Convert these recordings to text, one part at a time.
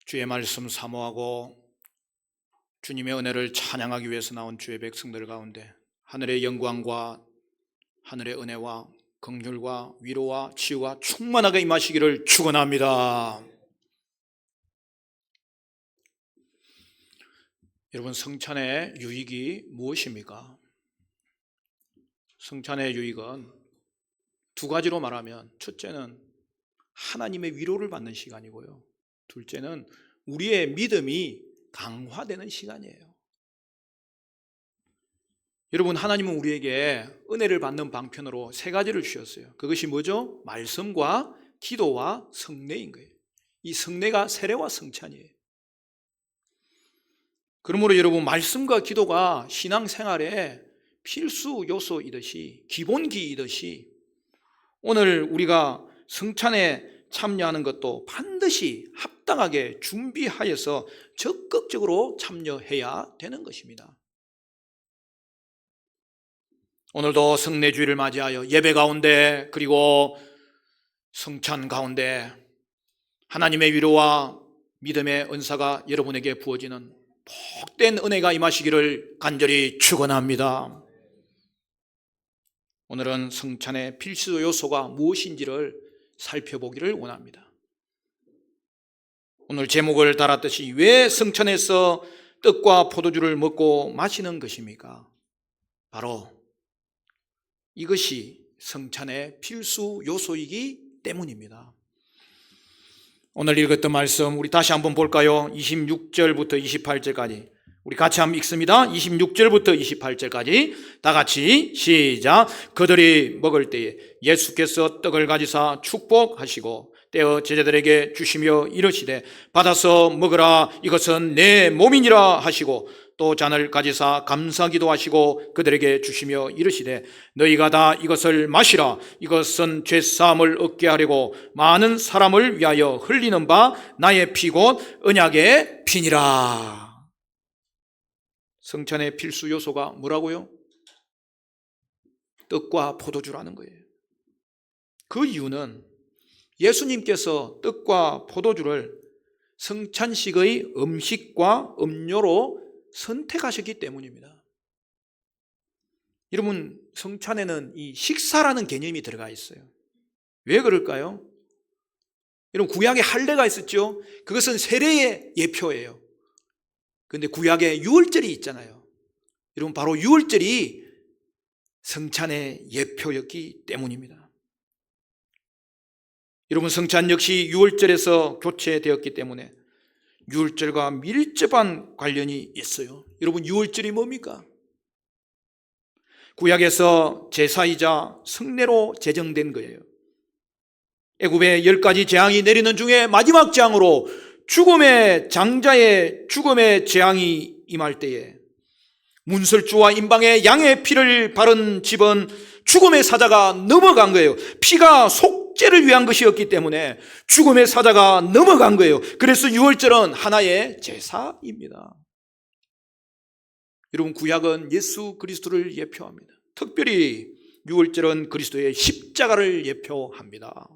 주의 말씀 사모하고 주님의 은혜를 찬양하기 위해서 나온 주의 백성들 가운데 하늘의 영광과 하늘의 은혜와 긍휼과 위로와 치유가 충만하게 임하시기를 축원합니다. 여러분, 성찬의 유익이 무엇입니까? 성찬의 유익은 두 가지로 말하면, 첫째는 하나님의 위로를 받는 시간이고요, 둘째는 우리의 믿음이 강화되는 시간이에요. 여러분, 하나님은 우리에게 은혜를 받는 방편으로 세 가지를 주셨어요. 그것이 뭐죠? 말씀과 기도와 성례인 거예요. 이 성례가 세례와 성찬이에요. 그러므로 여러분, 말씀과 기도가 신앙생활의 필수 요소이듯이, 기본기이듯이, 오늘 우리가 성찬에 참여하는 것도 반드시 합당하게 준비하여서 적극적으로 참여해야 되는 것입니다. 오늘도 성례주일을 맞이하여 예배 가운데, 그리고 성찬 가운데 하나님의 위로와 믿음의 은사가 여러분에게 부어지는 복된 은혜가 임하시기를 간절히 축원합니다. 오늘은 성찬의 필수 요소가 무엇인지를 살펴보기를 원합니다. 오늘 제목을 달았듯이 왜 성찬에서 떡과 포도주를 먹고 마시는 것입니까? 바로 이것이 성찬의 필수 요소이기 때문입니다. 오늘 읽었던 말씀 우리 다시 한번 볼까요? 26절부터 28절까지 우리 같이 한번 읽습니다. 26절부터 28절까지 다 같이 시작. 그들이 먹을 때에 예수께서 떡을 가지사 축복하시고 떼어 제자들에게 주시며 이르시되 받아서 먹으라, 이것은 내 몸이니라 하시고 또 잔을 가지사 감사기도 하시고 그들에게 주시며 이르시되 너희가 다 이것을 마시라, 이것은 죄사함을 얻게 하려고 많은 사람을 위하여 흘리는 바 나의 피 곧 언약의 피니라. 성찬의 필수 요소가 뭐라고요? 떡과 포도주라는 거예요. 그 이유는 예수님께서 떡과 포도주를 성찬식의 음식과 음료로 선택하셨기 때문입니다. 여러분, 성찬에는 이 식사라는 개념이 들어가 있어요. 왜 그럴까요? 여러분, 구약에 할례가 있었죠. 그것은 세례의 예표예요. 그런데 구약에 유월절이 있잖아요. 여러분, 바로 유월절이 성찬의 예표였기 때문입니다. 여러분, 성찬 역시 유월절에서 교체되었기 때문에 유월절과 밀접한 관련이 있어요. 여러분, 유월절이 뭡니까? 구약에서 제사이자 성례로 제정된 거예요. 애굽의 10가지 재앙이 내리는 중에 마지막 재앙으로 죽음의 장자의 죽음의 재앙이 임할 때에 문설주와 임방의 양의 피를 바른 집은 죽음의 사자가 넘어간 거예요. 피가 속죄를 위한 것이었기 때문에 죽음의 사자가 넘어간 거예요. 그래서 유월절은 하나의 제사입니다. 여러분, 구약은 예수 그리스도를 예표합니다. 특별히 유월절은 그리스도의 십자가를 예표합니다.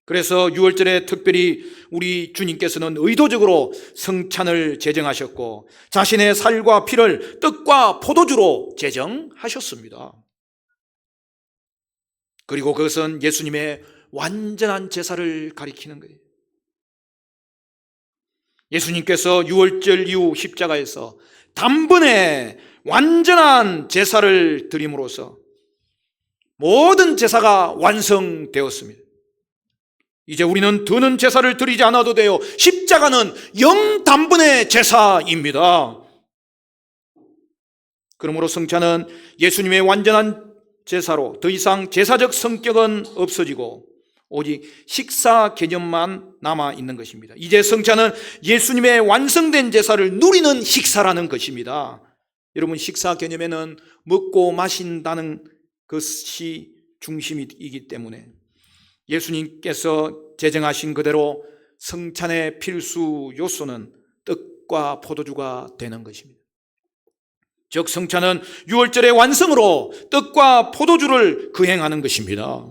그래서 유월절에 특별히 우리 주님께서는 의도적으로 성찬을 제정하셨고 자신의 살과 피를 떡과 포도주로 제정하셨습니다. 그리고 그것은 예수님의 완전한 제사를 가리키는 거예요. 예수님께서 유월절 이후 십자가에서 단번에 완전한 제사를 드림으로써 모든 제사가 완성되었습니다. 이제 우리는 더는 제사를 드리지 않아도 돼요. 십자가는 영단번의 제사입니다. 그러므로 성찬은 예수님의 완전한 제사로 더 이상 제사적 성격은 없어지고 오직 식사 개념만 남아 있는 것입니다. 이제 성찬은 예수님의 완성된 제사를 누리는 식사라는 것입니다. 여러분, 식사 개념에는 먹고 마신다는 것이 중심이기 때문에 예수님께서 제정하신 그대로 성찬의 필수 요소는 떡과 포도주가 되는 것입니다. 즉, 성찬은 유월절의 완성으로 떡과 포도주를 거행하는 것입니다.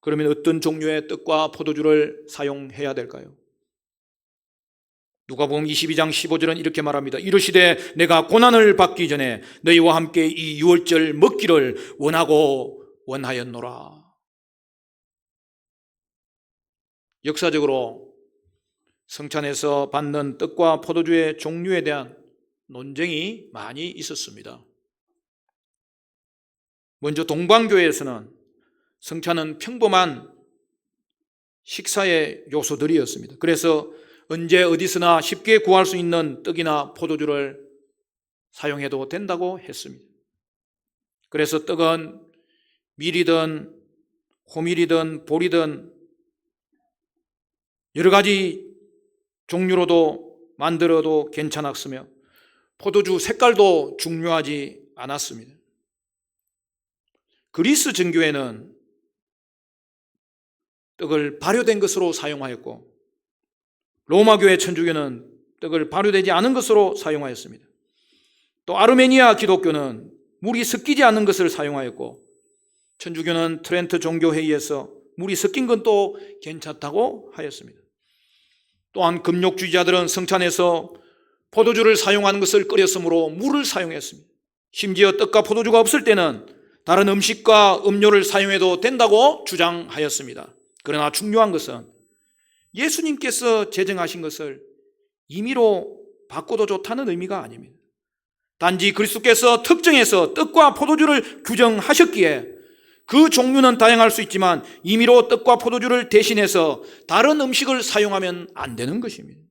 그러면 어떤 종류의 떡과 포도주를 사용해야 될까요? 누가복음 22장 15절은 이렇게 말합니다. 이르시되 내가 고난을 받기 전에 너희와 함께 이 유월절 먹기를 원하고 원하였노라. 역사적으로 성찬에서 받는 떡과 포도주의 종류에 대한 논쟁이 많이 있었습니다. 먼저 동방교회에서는 성찬은 평범한 식사의 요소들이었습니다. 그래서 언제 어디서나 쉽게 구할 수 있는 떡이나 포도주를 사용해도 된다고 했습니다. 그래서 떡은 밀이든 호밀이든 보리든 여러 가지 종류로도 만들어도 괜찮았으며 포도주 색깔도 중요하지 않았습니다. 그리스 정교회는 떡을 발효된 것으로 사용하였고 로마교회 천주교는 떡을 발효되지 않은 것으로 사용하였습니다. 또 아르메니아 기독교는 물이 섞이지 않은 것을 사용하였고 천주교는 트렌트 종교회의에서 물이 섞인 건 또 괜찮다고 하였습니다. 또한 금욕주의자들은 성찬에서 포도주를 사용하는 것을 꺼렸으므로 물을 사용했습니다. 심지어 떡과 포도주가 없을 때는 다른 음식과 음료를 사용해도 된다고 주장하였습니다. 그러나 중요한 것은 예수님께서 제정하신 것을 임의로 바꿔도 좋다는 의미가 아닙니다. 단지 그리스도께서 특정해서 떡과 포도주를 규정하셨기에 그 종류는 다양할 수 있지만 임의로 떡과 포도주를 대신해서 다른 음식을 사용하면 안 되는 것입니다.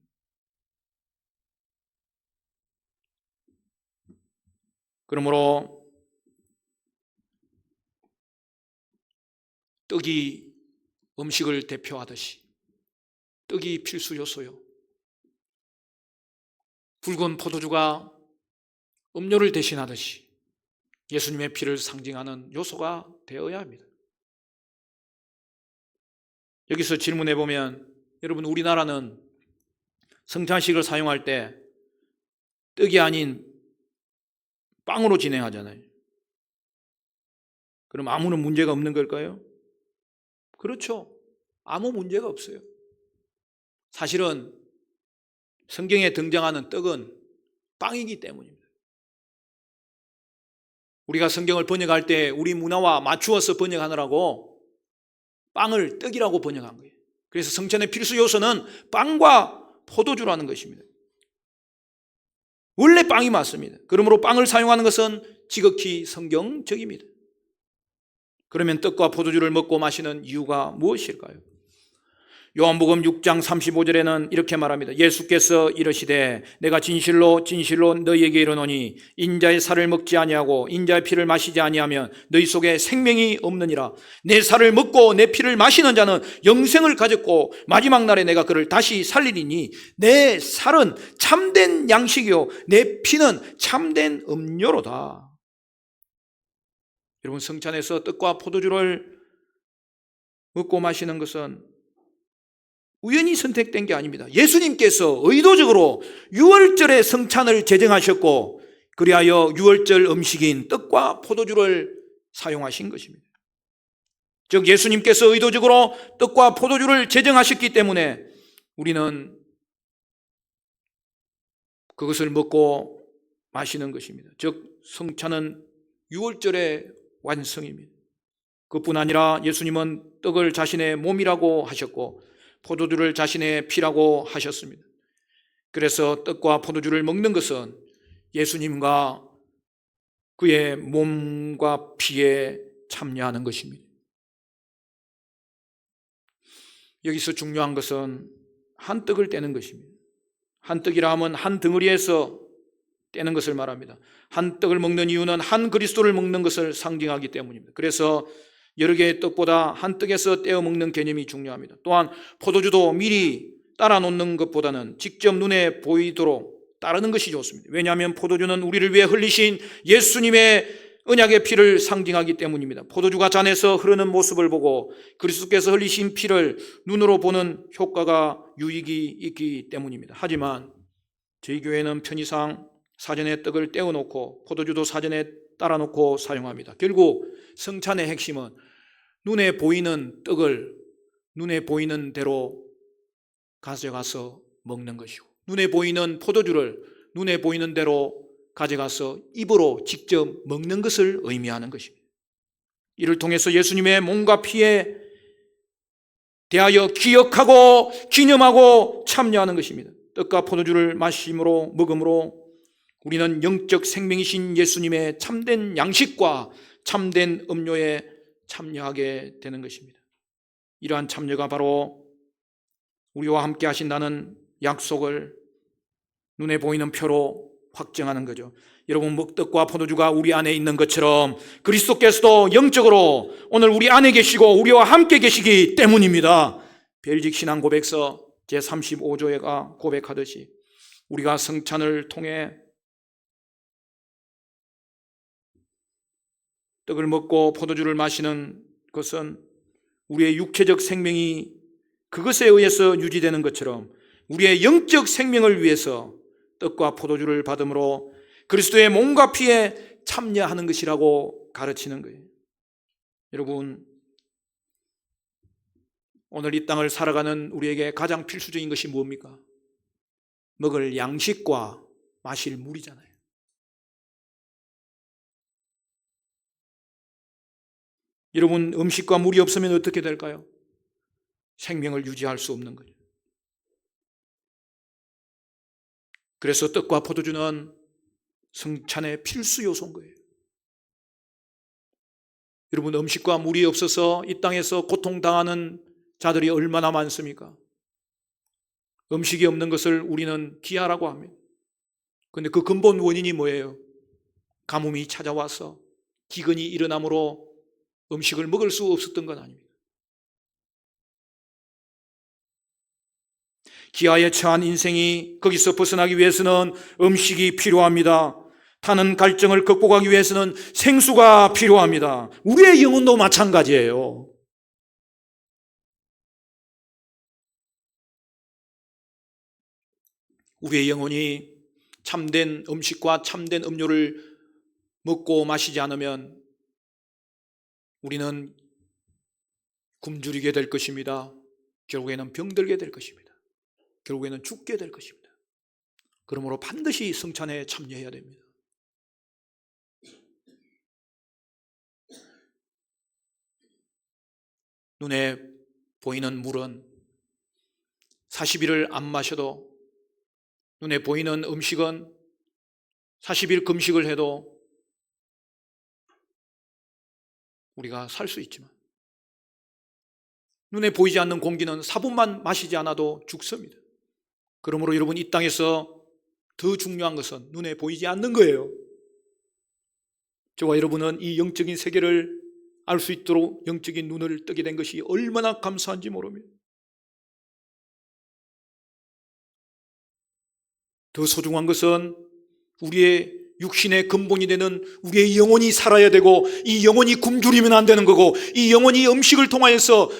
그러므로 떡이 음식을 대표하듯이 떡이 필수 요소요. 붉은 포도주가 음료를 대신하듯이 예수님의 피를 상징하는 요소가 되어야 합니다. 여기서 질문해 보면 여러분 우리나라는 성찬식을 사용할 때 떡이 아닌 빵으로 진행하잖아요. 그럼 아무런 문제가 없는 걸까요? 그렇죠. 아무 문제가 없어요. 사실은 성경에 등장하는 떡은 빵이기 때문입니다. 우리가 성경을 번역할 때 우리 문화와 맞추어서 번역하느라고 빵을 떡이라고 번역한 거예요. 그래서 성찬의 필수 요소는 빵과 포도주라는 것입니다. 원래 빵이 맞습니다. 그러므로 빵을 사용하는 것은 지극히 성경적입니다. 그러면 떡과 포도주를 먹고 마시는 이유가 무엇일까요? 요한복음 6장 35절에는 이렇게 말합니다. 예수께서 이르시되 내가 진실로 진실로 너희에게 이르노니 인자의 살을 먹지 아니하고 인자의 피를 마시지 아니하면 너희 속에 생명이 없느니라. 내 살을 먹고 내 피를 마시는 자는 영생을 가졌고 마지막 날에 내가 그를 다시 살리리니 내 살은 참된 양식이요 내 피는 참된 음료로다. 여러분 성찬에서 떡과 포도주를 먹고 마시는 것은 우연히 선택된 게 아닙니다. 예수님께서 의도적으로 유월절에 성찬을 제정하셨고 그리하여 유월절 음식인 떡과 포도주를 사용하신 것입니다. 즉 예수님께서 의도적으로 떡과 포도주를 제정하셨기 때문에 우리는 그것을 먹고 마시는 것입니다. 즉 성찬은 유월절의 완성입니다. 그뿐 아니라 예수님은 떡을 자신의 몸이라고 하셨고 포도주를 자신의 피라고 하셨습니다. 그래서 떡과 포도주를 먹는 것은 예수님과 그의 몸과 피에 참여하는 것입니다. 여기서 중요한 것은 한 떡을 떼는 것입니다. 한 떡이라 하면 한 덩어리에서 떼는 것을 말합니다. 한 떡을 먹는 이유는 한 그리스도를 먹는 것을 상징하기 때문입니다. 그래서 여러 개의 떡보다 한 떡에서 떼어 먹는 개념이 중요합니다. 또한 포도주도 미리 따라 놓는 것보다는 직접 눈에 보이도록 따르는 것이 좋습니다. 왜냐하면 포도주는 우리를 위해 흘리신 예수님의 언약의 피를 상징하기 때문입니다. 포도주가 잔에서 흐르는 모습을 보고 그리스도께서 흘리신 피를 눈으로 보는 효과가 유익이 있기 때문입니다. 하지만 저희 교회는 편의상 사전에 떡을 떼어놓고 포도주도 사전에 따라놓고 사용합니다. 결국 성찬의 핵심은 눈에 보이는 떡을 눈에 보이는 대로 가져가서 먹는 것이고, 눈에 보이는 포도주를 눈에 보이는 대로 가져가서 입으로 직접 먹는 것을 의미하는 것입니다. 이를 통해서 예수님의 몸과 피에 대하여 기억하고 기념하고 참여하는 것입니다. 떡과 포도주를 마심으로 먹음으로 우리는 영적 생명이신 예수님의 참된 양식과 참된 음료에 참여하게 되는 것입니다. 이러한 참여가 바로 우리와 함께 하신다는 약속을 눈에 보이는 표로 확정하는 거죠. 여러분, 떡과 포도주가 우리 안에 있는 것처럼 그리스도께서도 영적으로 오늘 우리 안에 계시고 우리와 함께 계시기 때문입니다. 벨직 신앙 고백서 제35조가 고백하듯이 우리가 성찬을 통해 떡을 먹고 포도주를 마시는 것은 우리의 육체적 생명이 그것에 의해서 유지되는 것처럼 우리의 영적 생명을 위해서 떡과 포도주를 받음으로 그리스도의 몸과 피에 참여하는 것이라고 가르치는 거예요. 여러분, 오늘 이 땅을 살아가는 우리에게 가장 필수적인 것이 뭡니까? 먹을 양식과 마실 물이잖아요. 여러분, 음식과 물이 없으면 어떻게 될까요? 생명을 유지할 수 없는 거예요. 그래서 떡과 포도주는 성찬의 필수 요소인 거예요. 여러분, 음식과 물이 없어서 이 땅에서 고통당하는 자들이 얼마나 많습니까? 음식이 없는 것을 우리는 기아라고 합니다. 그런데 그 근본 원인이 뭐예요? 가뭄이 찾아와서 기근이 일어남으로 음식을 먹을 수 없었던 건 아닙니다. 기아에 처한 인생이 거기서 벗어나기 위해서는 음식이 필요합니다. 타는 갈증을 극복하기 위해서는 생수가 필요합니다. 우리의 영혼도 마찬가지예요. 우리의 영혼이 참된 음식과 참된 음료를 먹고 마시지 않으면 우리는 굶주리게 될 것입니다. 결국에는 병들게 될 것입니다. 결국에는 죽게 될 것입니다. 그러므로 반드시 성찬에 참여해야 됩니다. 눈에 보이는 물은 40일을 안 마셔도, 눈에 보이는 음식은 40일 금식을 해도 우리가 살 수 있지만 눈에 보이지 않는 공기는 4분만 마시지 않아도 죽습니다. 그러므로 여러분, 이 땅에서 더 중요한 것은 눈에 보이지 않는 거예요. 저와 여러분은 이 영적인 세계를 알 수 있도록 영적인 눈을 뜨게 된 것이 얼마나 감사한지 모릅니다. 더 소중한 것은 우리의 육신의 근본이 되는 우리의 영혼이 살아야 되고, 이 영혼이 굶주리면 안 되는 거고, 이 영혼이 음식을 통하여서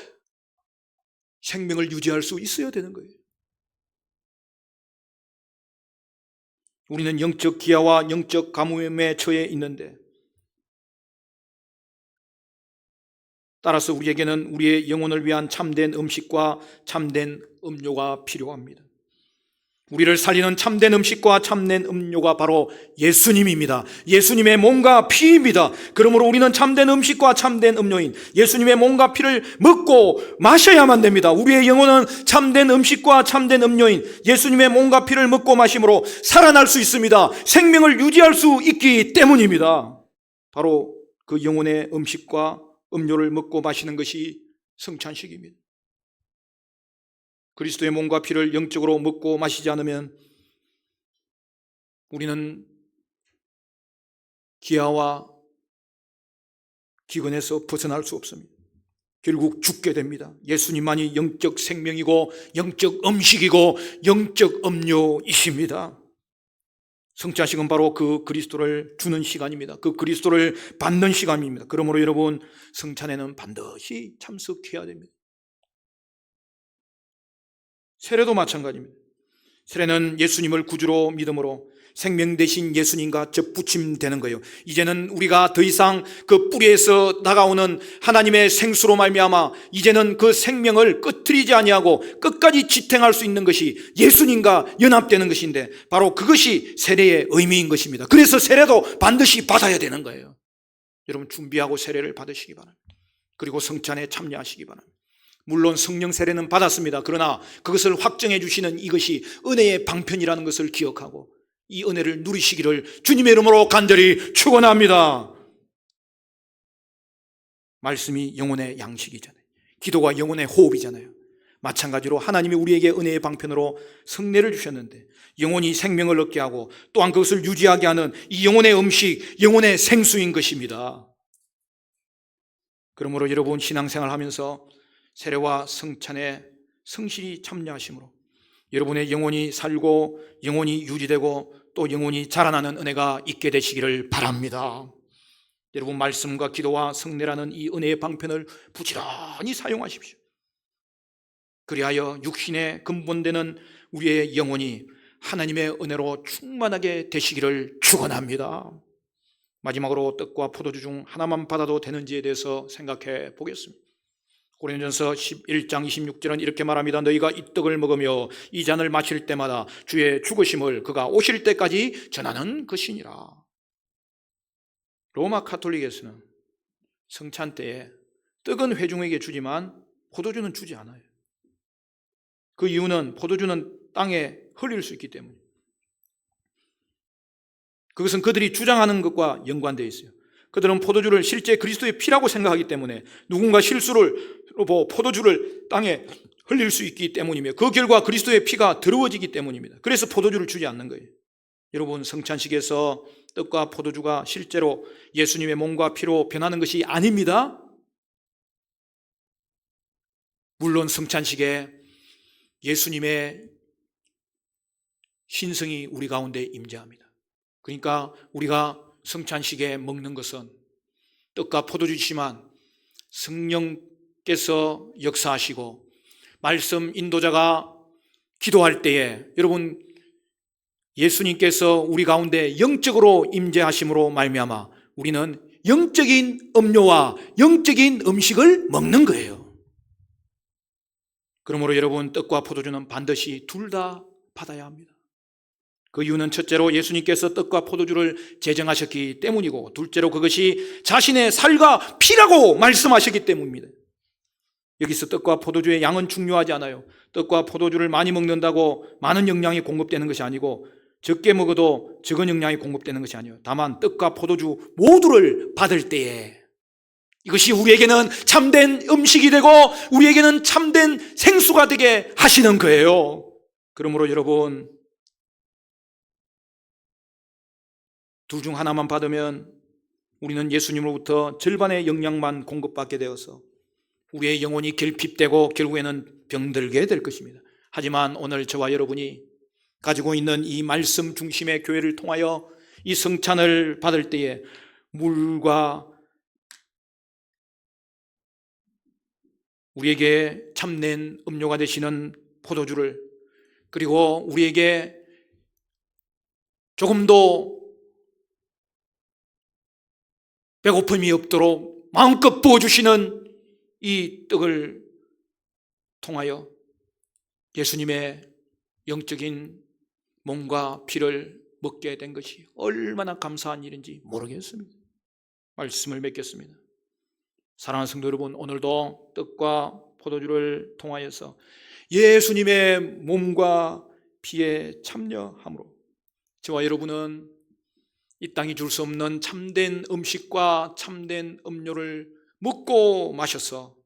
생명을 유지할 수 있어야 되는 거예요. 우리는 영적 기아와 영적 가뭄에 처해 있는데, 따라서 우리에게는 우리의 영혼을 위한 참된 음식과 참된 음료가 필요합니다. 우리를 살리는 참된 음식과 참된 음료가 바로 예수님입니다. 예수님의 몸과 피입니다. 그러므로 우리는 참된 음식과 참된 음료인 예수님의 몸과 피를 먹고 마셔야만 됩니다. 우리의 영혼은 참된 음식과 참된 음료인 예수님의 몸과 피를 먹고 마심으로 살아날 수 있습니다. 생명을 유지할 수 있기 때문입니다. 바로 그 영혼의 음식과 음료를 먹고 마시는 것이 성찬식입니다. 그리스도의 몸과 피를 영적으로 먹고 마시지 않으면 우리는 기아와 기근에서 벗어날 수 없습니다. 결국 죽게 됩니다. 예수님만이 영적 생명이고 영적 음식이고 영적 음료이십니다. 성찬식은 바로 그 그리스도를 주는 시간입니다. 그 그리스도를 받는 시간입니다. 그러므로 여러분, 성찬에는 반드시 참석해야 됩니다. 세례도 마찬가지입니다. 세례는 예수님을 구주로 믿음으로 생명 대신 예수님과 접붙임되는 거예요. 이제는 우리가 더 이상 그 뿌리에서 다가오는 하나님의 생수로 말미암아 이제는 그 생명을 끄트리지 아니하고 끝까지 지탱할 수 있는 것이 예수님과 연합되는 것인데, 바로 그것이 세례의 의미인 것입니다. 그래서 세례도 반드시 받아야 되는 거예요. 여러분, 준비하고 세례를 받으시기 바랍니다. 그리고 성찬에 참여하시기 바랍니다. 물론 성령 세례는 받았습니다. 그러나 그것을 확정해 주시는 이것이 은혜의 방편이라는 것을 기억하고 이 은혜를 누리시기를 주님의 이름으로 간절히 축원합니다. 말씀이 영혼의 양식이잖아요. 기도가 영혼의 호흡이잖아요. 마찬가지로 하나님이 우리에게 은혜의 방편으로 성례를 주셨는데 영혼이 생명을 얻게 하고 또한 그것을 유지하게 하는 이 영혼의 음식, 영혼의 생수인 것입니다. 그러므로 여러분, 신앙생활 하면서 세례와 성찬에 성실히 참여하심으로 여러분의 영혼이 살고 영혼이 유지되고 또 영혼이 자라나는 은혜가 있게 되시기를 바랍니다. 여러분, 말씀과 기도와 성례라는 이 은혜의 방편을 부지런히 사용하십시오. 그리하여 육신의 근본되는 우리의 영혼이 하나님의 은혜로 충만하게 되시기를 축원합니다. 마지막으로 떡과 포도주 중 하나만 받아도 되는지에 대해서 생각해 보겠습니다. 고린도전서 11장 26절은 이렇게 말합니다. 너희가 이 떡을 먹으며 이 잔을 마실 때마다 주의 죽으심을 그가 오실 때까지 전하는 것이니라. 로마 카톨릭에서는 성찬 때에 떡은 회중에게 주지만 포도주는 주지 않아요. 그 이유는 포도주는 땅에 흘릴 수 있기 때문에. 그것은 그들이 주장하는 것과 연관되어 있어요. 그들은 포도주를 실제 그리스도의 피라고 생각하기 때문에 누군가 실수를 포도주를 땅에 흘릴 수 있기 때문이며 그 결과 그리스도의 피가 더러워지기 때문입니다. 그래서 포도주를 주지 않는 거예요. 여러분, 성찬식에서 떡과 포도주가 실제로 예수님의 몸과 피로 변하는 것이 아닙니다. 물론 성찬식에 예수님의 신성이 우리 가운데 임재합니다. 그러니까 우리가 성찬식에 먹는 것은 떡과 포도주지만 성령께서 역사하시고 말씀 인도자가 기도할 때에 여러분, 예수님께서 우리 가운데 영적으로 임재하심으로 말미암아 우리는 영적인 음료와 영적인 음식을 먹는 거예요. 그러므로 여러분, 떡과 포도주는 반드시 둘 다 받아야 합니다. 그 이유는 첫째로 예수님께서 떡과 포도주를 제정하셨기 때문이고, 둘째로 그것이 자신의 살과 피라고 말씀하셨기 때문입니다. 여기서 떡과 포도주의 양은 중요하지 않아요. 떡과 포도주를 많이 먹는다고 많은 영양이 공급되는 것이 아니고 적게 먹어도 적은 영양이 공급되는 것이 아니에요. 다만 떡과 포도주 모두를 받을 때에 이것이 우리에게는 참된 음식이 되고 우리에게는 참된 생수가 되게 하시는 거예요. 그러므로 여러분, 둘 중 하나만 받으면 우리는 예수님으로부터 절반의 영양만 공급받게 되어서 우리의 영혼이 결핍되고 결국에는 병들게 될 것입니다. 하지만 오늘 저와 여러분이 가지고 있는 이 말씀 중심의 교회를 통하여 이 성찬을 받을 때에 물과 우리에게 참된 음료가 되시는 포도주를, 그리고 우리에게 조금도 배고픔이 없도록 마음껏 부어주시는 이 떡을 통하여 예수님의 영적인 몸과 피를 먹게 된 것이 얼마나 감사한 일인지 모르겠습니다. 말씀을 맺겠습니다. 사랑하는 성도 여러분, 오늘도 떡과 포도주를 통하여서 예수님의 몸과 피에 참여함으로 저와 여러분은 이 땅이 줄 수 없는 참된 음식과 참된 음료를 먹고 마셔서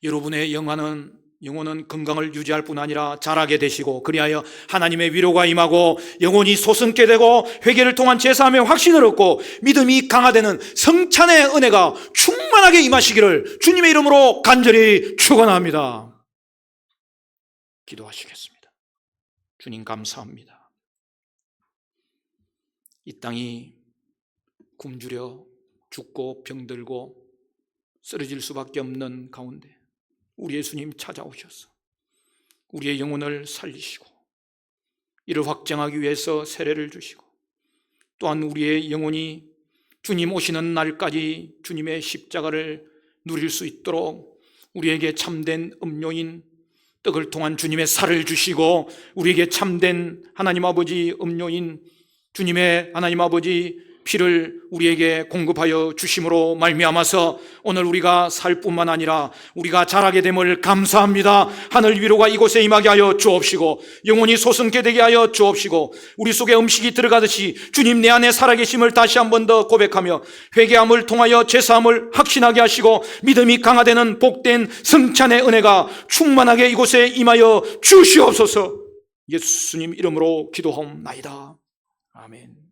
여러분의 영혼은 건강을 유지할 뿐 아니라 자라게 되시고, 그리하여 하나님의 위로가 임하고 영혼이 솟음게 되고 회개를 통한 제사함의 확신을 얻고 믿음이 강화되는 성찬의 은혜가 충만하게 임하시기를 주님의 이름으로 간절히 축원합니다. 기도하시겠습니다. 주님, 감사합니다. 이 땅이 굶주려 죽고 병들고 쓰러질 수밖에 없는 가운데 우리 예수님 찾아오셔서 우리의 영혼을 살리시고 이를 확정하기 위해서 세례를 주시고 또한 우리의 영혼이 주님 오시는 날까지 주님의 십자가를 누릴 수 있도록 우리에게 참된 음료인 떡을 통한 주님의 살을 주시고 우리에게 참된 하나님 아버지 음료인 주님의 하나님 아버지 피를 우리에게 공급하여 주심으로 말미암아서 오늘 우리가 살 뿐만 아니라 우리가 자라게 됨을 감사합니다. 하늘 위로가 이곳에 임하게 하여 주옵시고 영혼이 솟음게 되게 하여 주옵시고 우리 속에 음식이 들어가듯이 주님 내 안에 살아계심을 다시 한 번 더 고백하며 회개함을 통하여 죄사함을 확신하게 하시고 믿음이 강화되는 복된 성찬의 은혜가 충만하게 이곳에 임하여 주시옵소서. 예수님 이름으로 기도하옵나이다. 아멘.